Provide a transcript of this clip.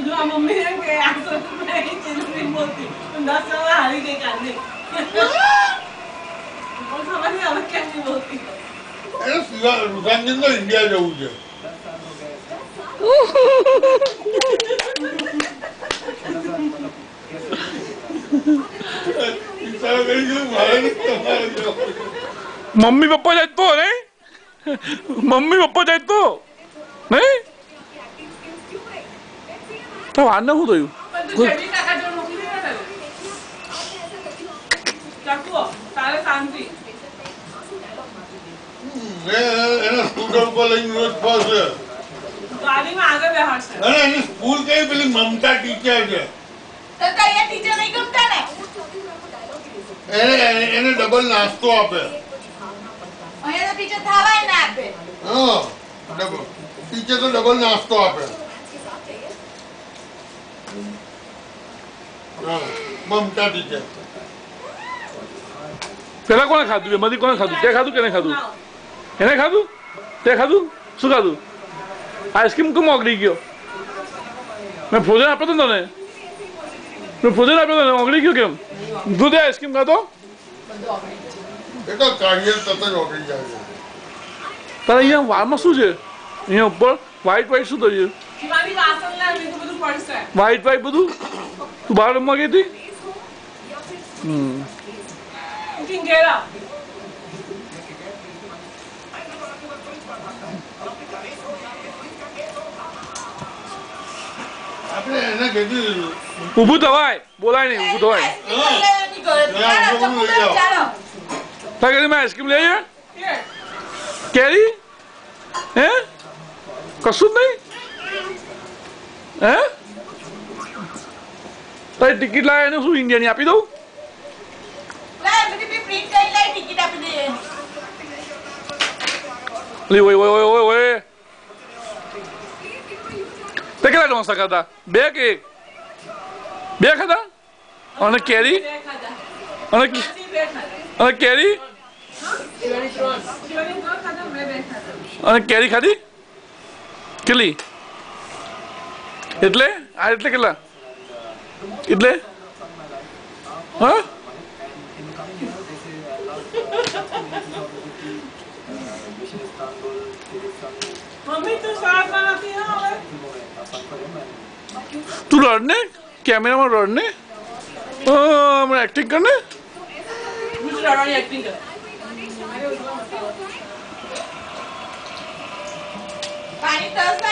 जो मम्मी ने के आंसर में ही चीज नहीं बोलती 10 साल हारी के काटने और समझ नहीं आता क्या नहीं बोलती अरे सीधा रुसांजन तो इंडिया जाऊँ है मम्मी पप्पा जातो नहीं मम्मी पप्पा जातो नहीं तो आना हो तो यू सारे शांति एना स्कूटर पर लेकिन रोज पास है गाड़ी में आगे बैठा है अरे एना स्कूल के पहले ममता टीचर है तो कहीं टीचर नहीं गमता ने एने डबल नाश्तो आपे અહીંયા તો ટીચર થાવાય ના આપે हां डबल टीचर तो डबल नाश्तो आपे हां ममता टीचर પેલા કોણે ખાધું એમાંથી કોણે ખાધું તે ખાધું કે નહીં ખાધું એને ખાધું તે ખાધું શું ખાધું આઈસ્ક્રીમ કેમ ઓગળી ગયો મેં ભોજન આપ્યો તો તને મેં ભોજન આપ્યો તને ઓગળી ગયો કેમ દૂધ આઈસ્ક્રીમ ખાધો એ તો કાર્ય તત જ ઓગળી જાય છે તારે અહીંયા વાળમાં શું છે અહીંયા ઉપર વ્હાઈટ વ્હાઈટ શું થયું શિવાની વાસણ લાવ મેં તો બધું પડશે વ્હાઈટ વ્હાઈટ બધું તું બહાર રમવા ગઈ હતી You can get up. આપણે એને કીધું ઊભું થવાય બોલાય નહીં ઊભું થવાય તારે કદી મેં આઈસ્ક્રીમ લઈ Here. કેરી હે કશું જ નહીં હે તારી ટિકિટ લાવે એને શું ઇન્ડિયાની આપી દઉં ઓય ઓય ઓય ઓય ઓય તે કેટલા ઢોસા ખાધા બે કે એક બે ખાધા અને કેરી અને કેરી અને કેરી ખાધી કેટલી એટલે આ એટલે કેટલા એટલે હા मम्मी तू साथ बनाती है और तू लड़ने कैमरा में लड़ने मैं एक्टिंग करने मुझे लड़ाई एक्टिंग कर पानी